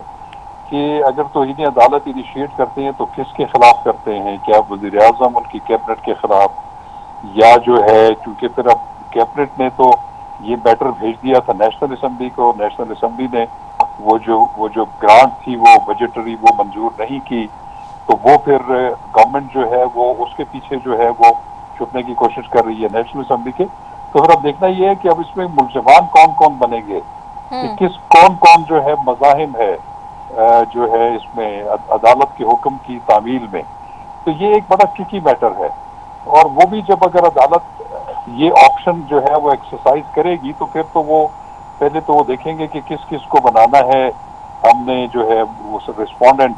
कि अगर तौहीन अदालत इनिशिएट करते हैं तो किसके खिलाफ करते हैं, क्या वज़ीर आज़म उनकी कैबिनेट के खिलाफ, या जो है क्योंकि फिर अब कैबिनेट ने तो ये मैटर भेज दिया था नेशनल असम्बली को, नेशनल असम्बली ने वो जो ग्रांट थी वो बजटरी वो मंजूर नहीं की, तो वो फिर गवर्नमेंट जो है वो उसके पीछे जो है वो छुपने की कोशिश कर रही है नेशनल असम्बली के। तो फिर अब देखना ये है कि अब इसमें मुल्ज़िमान कौन कौन बनेंगे, कि कौन कौन जो है मज़ाहिम है जो है इसमें अदालत के हुक्म की तामील में। तो ये एक बड़ा ट्रिकी मैटर है और वो भी जब अगर अदालत ये ऑप्शन जो है वो एक्सरसाइज करेगी तो फिर तो वो पहले तो वो देखेंगे कि किस किस को बनाना है हमने जो है वो रिस्पोंडेंट,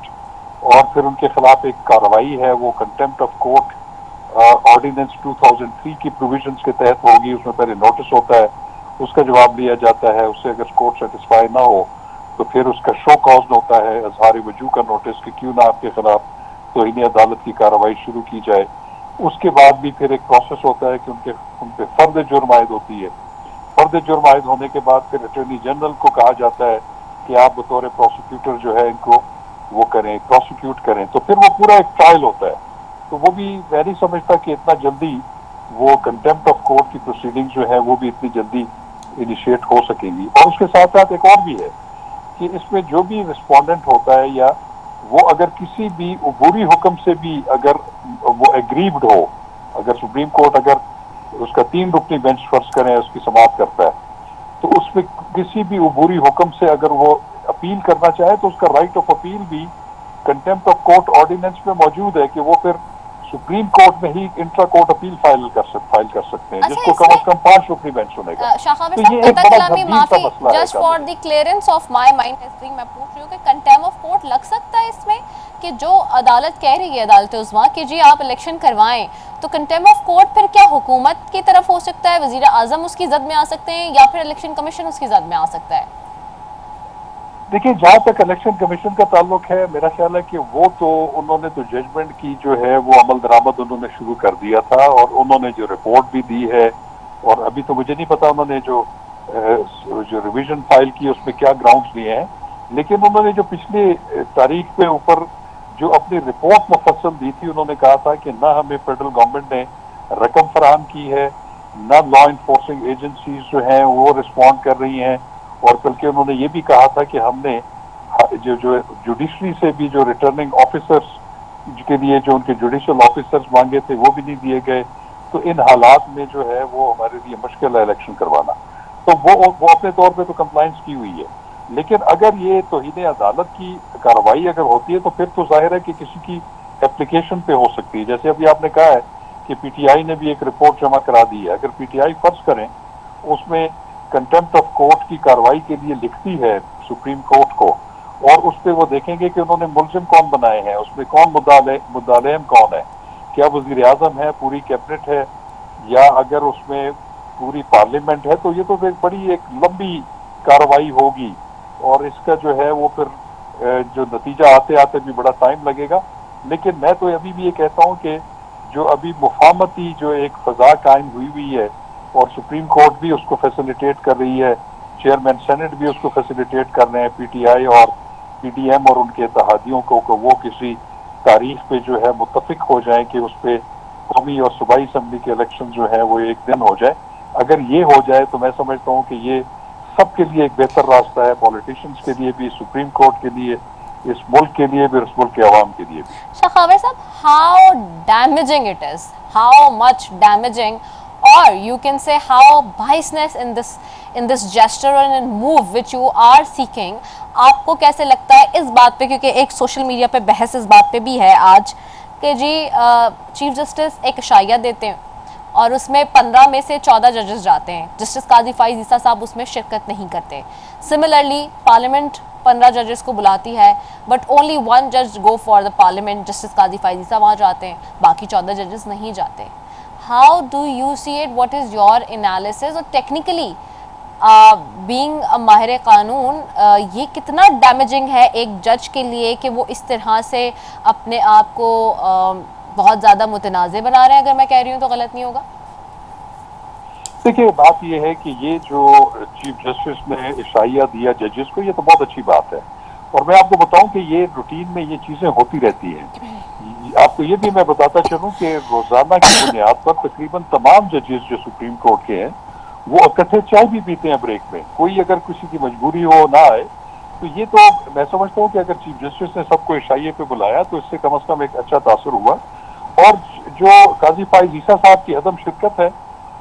और फिर उनके खिलाफ एक कार्रवाई है वो कंटेम्प्ट ऑफ कोर्ट ऑर्डिनेंस 2003 की प्रोविजंस के तहत होगी। उसमें पहले नोटिस होता है, उसका जवाब लिया जाता है, उससे अगर कोर्ट सेटिस्फाई ना हो तो फिर उसका शो कॉज होता है, अजहार वजूह का नोटिस कि क्यों ना आपके खिलाफ तौहीन अदालत की कार्रवाई शुरू की जाए। उसके बाद भी फिर एक प्रोसेस होता है कि उन पे फर्द जुर्म आयद होती है। फर्द जुर्म आयद होने के बाद फिर अटॉर्नी जनरल को कहा जाता है कि आप बतौर प्रोसिक्यूटर जो है इनको वो करें, प्रोसिक्यूट करें। तो फिर वो पूरा एक ट्रायल होता है। तो वो भी मैं नहीं समझता कि इतना जल्दी वो कंटेम्प्ट ऑफ कोर्ट की प्रोसीडिंग जो है वो भी इतनी जल्दी इनिशिएट हो सकेगी। और उसके साथ साथ एक और भी है कि इसमें जो भी रिस्पोंडेंट होता है या वो अगर किसी भी अबूरी हुक्म से भी अगर वो एग्रीव्ड हो, अगर सुप्रीम कोर्ट अगर उसका 3 रुकनी बेंच फर्ज करें उसकी समाअत करता है, तो उसमें किसी भी अबूरी हुक्म से अगर वो अपील करना चाहे तो उसका राइट ऑफ अपील भी कंटेम्प्ट ऑफ कोर्ट ऑर्डिनेंस में मौजूद है कि वो फिर सुप्रीम कोर्ट में ही इंट्रा कोर्ट अपील फाइल कर सकते हैं, जिसको कम से कम 5 रुकनी बेंच सुनेगा। तो ये एक बड़ा गंभीर सा मसला है। Just for the clearance of my mind मैं पूछ रही हूँ कि कंटेम्प्ट ऑफ कोर्ट लग सकता है इसमें, कि जो अदालत कह रही है अदालत उज़्मा कि जी आप इलेक्शन करवाएं, तो कंटेम्प्ट ऑफ कोर्ट फिर क्या हुकूमत की तरफ हो सकता है, वजीर आजम उसकी जद में आ सकते हैं या फिर इलेक्शन कमीशन उसकी जद में आ सकता है? देखिए, जहाँ तक इलेक्शन कमीशन का ताल्लुक है, मेरा ख्याल है कि वो तो उन्होंने तो जजमेंट की जो है वो अमल दरामद उन्होंने शुरू कर दिया था और उन्होंने जो रिपोर्ट भी दी है, और अभी तो मुझे नहीं पता उन्होंने जो रिवीजन फाइल की उसमें क्या ग्राउंड्स दिए हैं, लेकिन उन्होंने जो पिछली तारीख पे ऊपर जो अपनी रिपोर्ट मुफस्सल दी थी, उन्होंने कहा था कि ना हमें फेडरल गवर्नमेंट ने रकम फराहम की है, ना लॉ इन्फोर्सिंग एजेंसीज जो हैं वो रिस्पॉन्ड कर रही हैं, और बल्कि उन्होंने ये भी कहा था कि हमने जो जुडिशरी से भी जो रिटर्निंग ऑफिसर्स के लिए जो उनके जुडिशियल ऑफिसर्स मांगे थे वो भी नहीं दिए गए। तो इन हालात में जो है वो हमारे लिए मुश्किल है इलेक्शन करवाना। तो वो अपने तौर पे तो कंप्लायंस की हुई है, लेकिन अगर ये तौहीन अदालत की कार्रवाई अगर होती है तो फिर तो जाहिर है कि किसी की एप्लीकेशन पे हो सकती है। जैसे अभी आपने कहा है कि पीटीआई ने भी एक रिपोर्ट जमा करा दी है, अगर पीटीआई फर्ज करें उसमें कंटेम्प्ट ऑफ कोर्ट की कार्रवाई के लिए लिखती है सुप्रीम कोर्ट को, और उस पर वो देखेंगे कि उन्होंने मुलजिम कौन बनाए हैं, उसमें कौन मुद्दालेम कौन है, क्या वजीर आजम है, पूरी कैबिनेट है, या अगर उसमें पूरी पार्लियामेंट है, तो ये तो एक बड़ी एक लंबी कार्रवाई होगी और इसका जो है वो फिर जो नतीजा आते आते भी बड़ा टाइम लगेगा। लेकिन मैं तो अभी भी ये कहता हूँ कि जो अभी मुफाहमती जो एक फजा कायम हुई है और सुप्रीम कोर्ट भी उसको फैसिलिटेट कर रही है, चेयरमैन सेनेट भी उसको फैसिलिटेट कर रहे हैं, पीटीआई और पीडीएम और उनके इत्तेहादियों को वो किसी तारीख पे जो है मुत्तफिक हो जाए कि उस पर कौमी और सूबाई असम्बली के इलेक्शन जो है वो एक दिन हो जाए। अगर ये हो जाए तो मैं समझता हूँ कि ये सबके लिए एक बेहतर रास्ता है, पॉलिटिशियंस के लिए भी, सुप्रीम कोर्ट के लिए, इस मुल्क के लिए भी, इस मुल्क के अवाम के लिए भी। Shakhaver sahab, how damaging it is, how much damaging, or you can say how biasness in this gesture and move which you are seeking, आपको कैसे लगता है इस बात पे, क्योंकि एक सोशल मीडिया पे बहस इस बात पे भी है आज कि जी चीफ जस्टिस एक इशाया देते हैं और उसमें 15 में से 14 जजेस जाते हैं, जस्टिस काजी फाइज ईसा साहब उसमें शिरकत नहीं करते। सिमिलरली पार्लियामेंट 15 जजेस को बुलाती है बट ओनली 1 जज go for the parliament, justice Qazi Faez Isa वहाँ जाते हैं, बाकी 14 जजेस नहीं जाते। How do you see it, what is your analysis, और टेक्निकली बीइंग अ माहिर कानून ये कितना डैमेजिंग है एक जज के लिए कि वो इस तरह से अपने आप को बहुत ज़्यादा मुतनाज़े बना रहे हैं? अगर मैं कह रही हूँ तो गलत नहीं होगा? देखिए बात यह है कि ये जो चीफ जस्टिस ने इशाया दिया जजेस को, ये तो बहुत अच्छी बात है, और मैं आपको बताऊं कि ये रूटीन में ये चीजें होती रहती हैं। आपको ये भी मैं बताता चलूं कि रोजाना की बुनियाद पर तकरीबन तमाम जजेस जो सुप्रीम कोर्ट के हैं वो इकट्ठे चाय भी पीते हैं ब्रेक में, कोई अगर किसी की मजबूरी हो ना आए तो ये तो मैं समझता हूँ कि अगर चीफ जस्टिस ने सबको इशाये पे बुलाया तो इससे कम अज कम एक अच्छा तासुर हुआ। और जो काजी फाइज ईसा साहब की अदम शिरकत है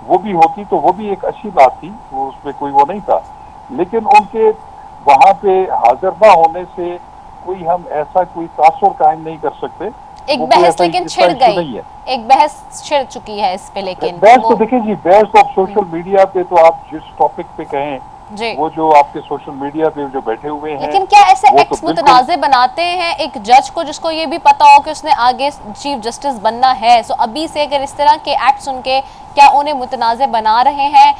वो भी होती तो वो भी एक अच्छी बात थी, वो उसमें कोई वो नहीं था, लेकिन उनके वहां पे हाजिर ना होने से कोई हम ऐसा कोई तासुर कायम नहीं कर सकते। एक बहस लेकिन छिड़ गई, एक बहस छिड़ चुकी है इस पे, लेकिन बहस तो देखिए जी, बहस तो आप सोशल मीडिया पे तो आप जिस टॉपिक पे कहें वो जो आपके सोशल मीडिया पे जो बैठे हुए हैं, लेकिन क्या ऐसे एक्स मुतनाज़े बनाते हैं एक जज को जिसको ये भी पता हो कि उसने आगे चीफ जस्टिस बनना है? सो अभी से अगर इस तरह के एक्ट्स उनके क्या उन्हें मुतनाज़े बना रहे हैं?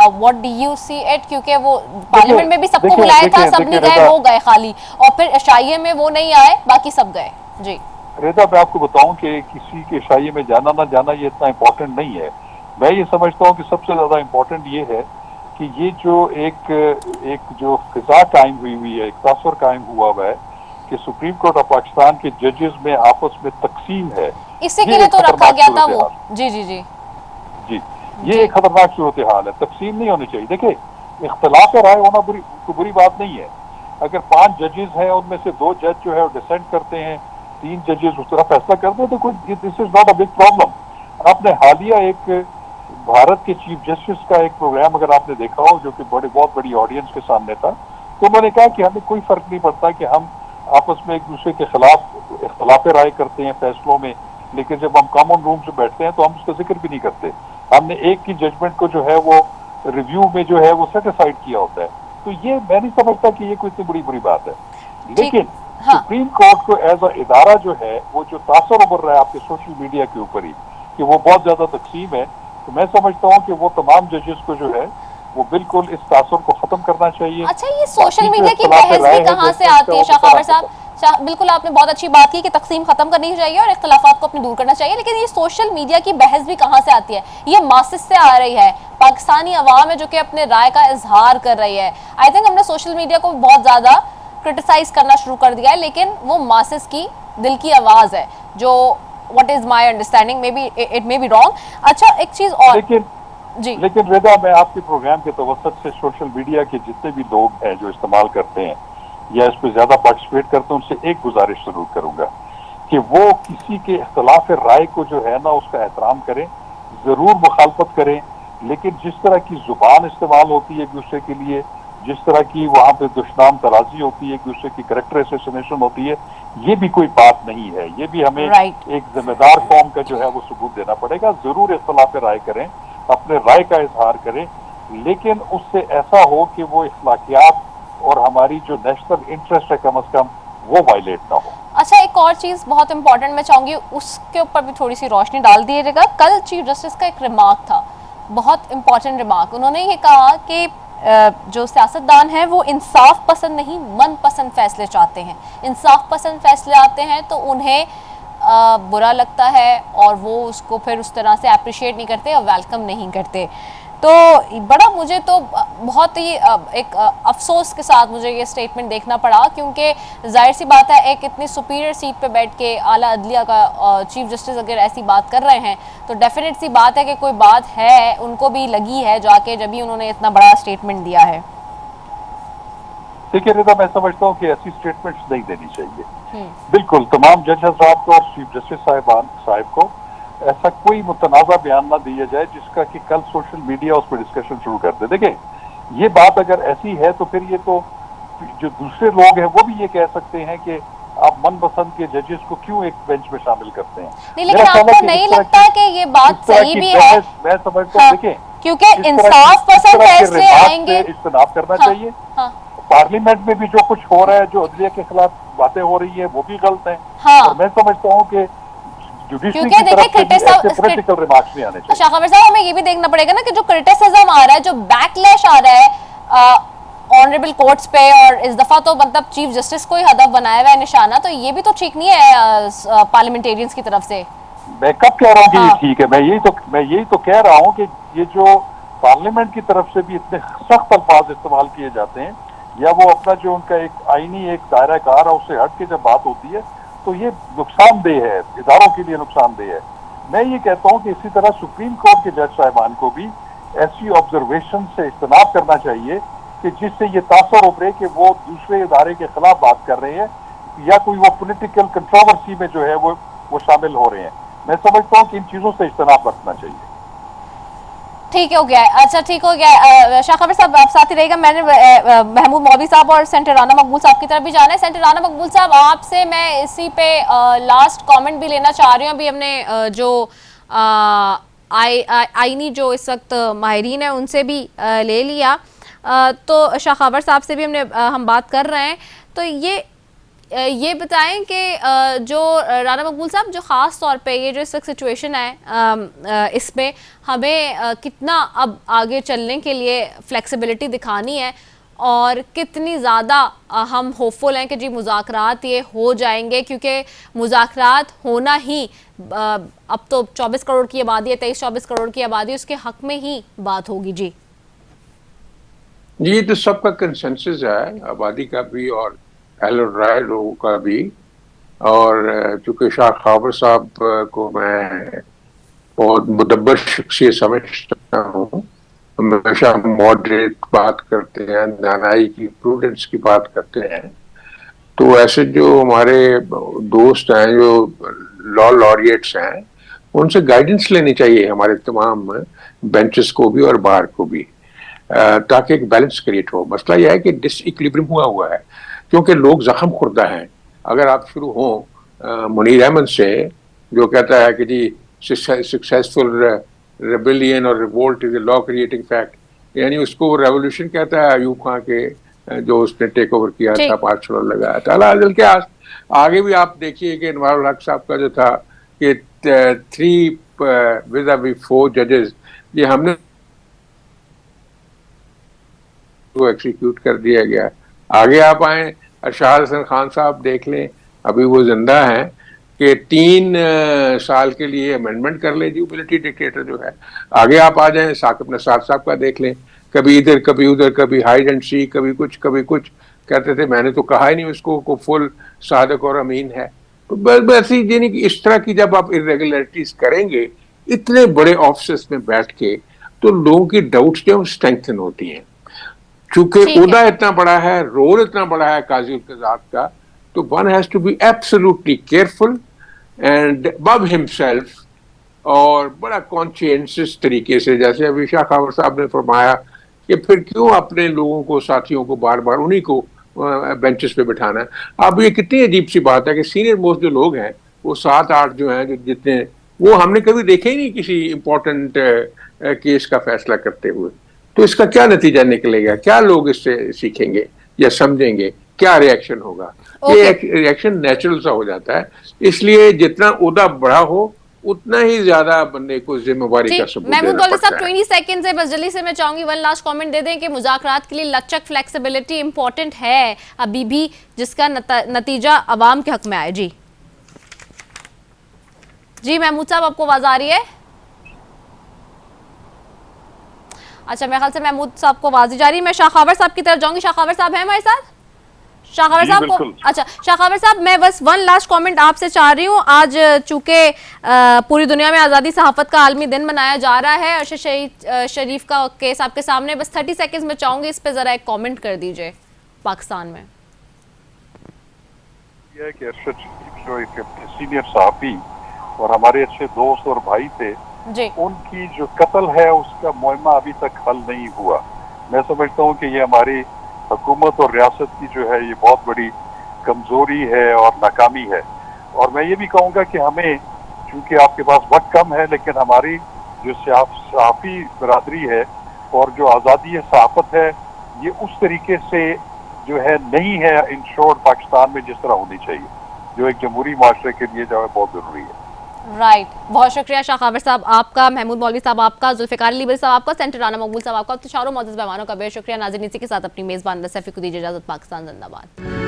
What do you see it? क्योंकि वो पार्लियामेंट में भी सबको बुलाया था, सब नहीं गए, वो गए खाली, और फिर इशाये में वो नहीं आए, बाकी सब गए। जी रेदा, मैं आपको बताऊं कि किसी के इशाये में जाना ना जाना ये इतना इम्पोर्टेंट नहीं है। मैं ये समझता हूँ कि सबसे ज्यादा इम्पोर्टेंट ये है कि ये जो एक जो फिजा कायम हुई है, एक तासुर कायम हुआ है कि सुप्रीम कोर्ट ऑफ पाकिस्तान के जजेस में आपस में तकसीम है, इसी के लिए तो रखा गया था वो। जी जी जी जी, ये एक खतरनाक सूरत हाल है, तकसीम नहीं होनी चाहिए। देखिए इख्तलाफ राय होना बुरी बात नहीं है। अगर 5 जजेस हैं उनमें से 2 जज जो है वो डिसेंट करते हैं, 3 जजेस उस तरह फैसला करते हैं तो कोई this is not a big problem. आपने हालिया एक भारत के चीफ जस्टिस का एक प्रोग्राम अगर आपने देखा हो जो कि बहुत बड़ी ऑडियंस के सामने था, तो उन्होंने कहा कि हमें कोई फर्क नहीं पड़ता कि हम आपस में एक दूसरे के खिलाफ इख्तलाफ राय करते हैं फैसलों में, लेकिन जब हम कॉमन रूम से बैठते हैं तो हम उसका जिक्र भी नहीं करते। हमने एक की जजमेंट को जो है वो रिव्यू में जो है वो सेटिस्फाइड किया होता है। तो ये मैं नहीं समझता कि ये कोई इतनी बुरी बात है। लेकिन सुप्रीम कोर्ट को एज अ इदारा जो है वो जो तासर उभर रहा है आपके सोशल मीडिया के ऊपर ही कि वो बहुत ज्यादा तकसीम है, तो मैं समझता हूँ कि वो तमाम जजेस को जो है वो बिल्कुल इस तासुर को खत्म करना चाहिए। अच्छा, ये सोशल मीडिया की बहस भी कहाँ से आती है शखावर साहब? बिल्कुल आपने बहुत अच्छी बात की कि तकसीम खत्म करनी चाहिए और इख्तलाफात को अपने दूर करना चाहिए, लेकिन ये सोशल मीडिया की बहस भी कहाँ से आती है? ये मासिस से आ रही है, पाकिस्तानी अवाम है जो कि अपने राय का इजहार कर रही है। आई थिंक हमने सोशल मीडिया को बहुत ज्यादा क्रिटिसाइज करना शुरू कर दिया है, लेकिन वो मासिस की दिल की आवाज है जो what is my understanding, may be it may be wrong. अच्छा एक चीज और लेकिन रेदा, मैं आपके प्रोग्राम के तवसत से सोशल मीडिया के जितने भी लोग हैं जो इस्तेमाल करते हैं या इस पर ज्यादा पार्टिसिपेट करते हैं उनसे एक गुजारिश जरूर करूंगा कि वो किसी के इख्तलाफ राय को जो है ना उसका एहतराम करें, जरूर मुखालफत करें, लेकिन जिस तरह की जुबान इस्तेमाल होती है एक दूसरे के लिए जिस तरह की वहां पे दुश्मन तराजी होती है, एक दूसरे की कैरेक्टर एसेसिनेशन होती है, ये भी कोई बात नहीं है। ये भी हमें एक जिम्मेदार कौम का जो है वो सबूत देना पड़ेगा। जरूर इख्तिलाफ राय करें, अपने राय का इजहार करें, लेकिन उससे ऐसा हो कि वो इखलाकियात और हमारी जो नेशनल इंटरेस्ट है कम से कम वो वायलेट ना हो। अच्छा, एक और चीज बहुत इंपॉर्टेंट मैं चाहूंगी उसके ऊपर भी थोड़ी सी रोशनी डाल दीजिएगा। कल चीफ जस्टिस का एक रिमार्क था, बहुत इंपॉर्टेंट रिमार्क। उन्होंने ये कहा कि जो सियासतदान है वो इंसाफ पसंद नहीं, मन पसंद फैसले चाहते हैं। इंसाफ पसंद फैसले आते हैं तो उन्हें बुरा लगता है और वो उसको फिर उस तरह से अप्रिशिएट नहीं करते और वेलकम नहीं करते। तो बड़ा मुझे तो बहुत ही एक अफसोस के साथ मुझे ये स्टेटमेंट देखना पड़ा, क्योंकि जाहिर सी बात है एक इतनी सुपीरियर सीट पे बैठ के आला अदलिया का चीफ जस्टिस अगर ऐसी बात कर रहे हैं तो डेफिनेट सी बात है कि कोई बात है, उनको भी लगी है जाके जब भी उन्होंने इतना बड़ा स्टेटमेंट दिया है। देखिए रिदा, मैं समझता हूँ कि ऐसी स्टेटमेंट्स नहीं देनी चाहिए। बिल्कुल तमाम जज हज़रात को और चीफ जस्टिस साहब को ऐसा कोई मुतनाज़ा बयान ना दिया जाए जिसका कि कल सोशल मीडिया उस पर डिस्कशन शुरू कर दे। देखिए ये बात अगर ऐसी है तो फिर ये तो जो दूसरे लोग हैं वो भी ये कह सकते हैं कि आप मनपसंद के जजेस को क्यों एक बेंच में शामिल करते हैं। नहीं, लेकिन आपको नहीं लगता कि ये बात सही भी है? मैं समझता हूँ, देखिए क्योंकि इंसाफ पसंद फैसले आएंगे, इज्तनाब करना चाहिए। पार्लियामेंट में भी जो कुछ हो रहा है, जो अदलिया के खिलाफ बातें हो रही है, वो भी गलत है। और मैं समझता हूँ कि क्योंकि देखिए क्रिटिसिज्म रिमार्क्स नहीं आने चाहिए। शाह खबर साहब, हमें ये भी देखना पड़ेगा ना कि जो क्रिटिसिज्म आ रहा है, जो बैकलैश आ रहा है ऑनरेबल कोर्ट्स पे, और इस दफा तो मतलब चीफ जस्टिस को ही हदफ बनाया हुआ है निशाना, तो ये भी तो ठीक नहीं है पार्लियामेंटेरियंस की तरफ से। मैं कब कह रहा हूँ कि ये ठीक है? मैं यही तो कह रहा हूँ कि ये जो पार्लियामेंट की तरफ से भी इतने सख्त अल्फाज इस्तेमाल किए जाते हैं, या वो अपना जो उनका एक आईनी एक दायरा कार है उससे हट के जब बात होती है तो ये नुकसानदेह है, इदारों के लिए नुकसानदेह है। मैं ये कहता हूँ कि इसी तरह सुप्रीम कोर्ट के जज साहिबान को भी ऐसी ऑब्जर्वेशन से इज्तनाब करना चाहिए कि जिससे ये तासर उभरे कि वो दूसरे इदारे के खिलाफ बात कर रहे हैं या कोई वो पॉलिटिकल कंट्रोवर्सी में जो है वो शामिल हो रहे हैं। मैं समझता हूँ कि इन चीजों से इज्तनाब रखना चाहिए। ठीक हो गया, अच्छा ठीक हो गया। शाह खबर साहब आप साथ ही रहेगा। मैंने महमूद मौलवी साहब और सेंटर राना मकबूल साहब की तरफ भी जाना है। सेंटर राना मकबूल साहब, आपसे मैं इसी पे लास्ट कमेंट भी लेना चाह रही हूँ। अभी हमने जो आईनी जो इस वक्त माहिरीन है उनसे भी ले लिया, तो शाह खबर साहब से भी हम बात कर रहे हैं। तो ये बताएं कि जो राना मकबूल साहब, जो ख़ास तौर पे ये जो इस वक्त सिचुएशन है इसमें हमें कितना अब आगे चलने के लिए फ्लेक्सिबिलिटी दिखानी है और कितनी ज़्यादा हम होपफुल हैं कि जी मुज़ाकरात ये हो जाएंगे, क्योंकि मुज़ाकरात होना ही अब तो 24 करोड़ की आबादी है, 23-24 करोड़ की आबादी, उसके हक में ही बात होगी। जी तो सबका कंसेंसस है, आबादी का भी और अहल राय लोगों का भी। और चूंकि शाह खबर साहब को मैं बहुत मुदब्बर शख्सियत समझता हूँ, हमेशा मॉडरेट बात करते हैं, दानाई की, प्रूडेंस की बात करते हैं, तो ऐसे जो हमारे दोस्त हैं, जो लॉ लॉरिएट्स हैं, उनसे गाइडेंस लेनी चाहिए हमारे तमाम बेंचेस को भी और बार को भी, ताकि एक बैलेंस क्रिएट हो। मसला यह है कि डिसइक्विलिब्रियम हुआ है क्योंकि लोग जख्म खुर्दा हैं। अगर आप शुरू हो मुनीर अहमद से, जो कहता है कि जी सक्सेसफुल रेबेलियन और revolt is a law creating fact, यानी उसको रेवोल्यूशन कहता है अयूब खान के जो उसने टेक ओवर किया था, 5 करोड़ लगाया था। अलाजल के आगे भी आप देखिए कि अनवारुल हक साहब का जो था कि 3 विद 4 जजेस, ये हमने को एक्सिक्यूट कर दिया गया। आगे आप आए अरशाद हसन खान साहब देख लें, अभी वो जिंदा हैं, कि 3 साल के लिए अमेंडमेंट कर ले ड्यूबिलिटी डिक्टेटर जो है। आगे आप आ जाएं साकिब नसार साहब का देख लें, कभी इधर कभी उधर, कभी हाइड एंड सी, कभी कुछ कहते थे मैंने तो कहा ही नहीं उसको को फुल सादक और अमीन है। तो बस यानी कि इस तरह की जब आप इरेगुलरिटीज करेंगे इतने बड़े ऑफिस में बैठ के, तो लोगों की डाउट्स जो स्ट्रेंथन होती हैं। चूंकि उहदा इतना बड़ा है, रोल इतना बड़ा है काजी उल क़ज़ात का, तो one has to be absolutely careful and above himself, और बड़ा कॉन्शियसनेस तरीके से, जैसे अभी शाह खबर साहब ने फरमाया कि फिर क्यों अपने लोगों को, साथियों को बार बार उन्हीं को बेंचेस पे बिठाना है। अब ये कितनी अजीब सी बात है कि सीनियर मोस्ट जो लोग हैं वो 7-8 जो हैं, जो जितने, वो हमने कभी देखे ही नहीं किसी इंपॉर्टेंट केस का फैसला करते हुए। तो इसका क्या नतीजा निकलेगा, क्या लोग इससे सीखेंगे या समझेंगे, क्या रिएक्शन होगा? ये रिएक्शन नेचुरल सा हो जाता है। इसलिए जितना ओहदा बड़ा हो उतना ही ज्यादा बंदे को जिम्मेवारी का सबूत महमूद देना मौलवी साहब, पड़ता है। 20 सेकंड है बस, जल्दी से मैं चाहूंगी वन लास्ट कमेंट दे दें कि मुज़ाकरात के लिए लचक, फ्लेक्सिबिलिटी इंपॉर्टेंट है अभी भी, जिसका नतीजा अवाम के हक में आए। जी जी महमूद साहब, आपको आवाज आ रही है? अच्छा, मेरे ख्याल से महमूद साहब को आवाज जा रही है। मैं शाखावर साहब की तरफ जाऊंगी। शाखावर साहब हैं हमारे साथ? शाखावर साहब को, अच्छा शाखावर साहब, मैं बस वन लास्ट कमेंट आपसे चाह रही हूँ। आज चूंकि पूरी दुनिया में आज़ादी सहाफत का आलमी दिन मनाया जा रहा है, अरशद शरीफ का केस आपके सामने, बस 30 सेकंड्स में चाहूंगी इस पे जरा एक कमेंट कर दीजिए। पाकिस्तान में यह है कि अरशद शरीफ जो एक सीनियर सहाफी और हमारे अच्छे दोस्त और भाई थे जी, उनकी जो कत्ल है उसका मुआयना अभी तक हल नहीं हुआ। मैं समझता हूँ कि ये हमारी हुकूमत और रियासत की जो है ये बहुत बड़ी कमजोरी है और नाकामी है। और मैं ये भी कहूँगा कि हमें, चूंकि आपके पास वक्त कम है, लेकिन हमारी जो सहाफी बरादरी है और जो आज़ादी सहाफत है, ये उस तरीके से जो है नहीं है इंश्योर्ड पाकिस्तान में जिस तरह होनी चाहिए, जो एक जमहूरी माशरे के लिए जो है बहुत जरूरी है। राइट, बहुत शुक्रिया शाखावर साहब आपका, महमूद मौलवी साहब आपका, जुल्फ़िकार अली साहब आपका, सेंटर राना मकबूल साहब आपका, तो चारों मौजूद मेहमानों का बेशुक्रिया। नाज़रीन, इसी के साथ अपनी मेज़बान रसफ़ी को दीजिए इजाज़त। पाकिस्तान जिंदाबाद।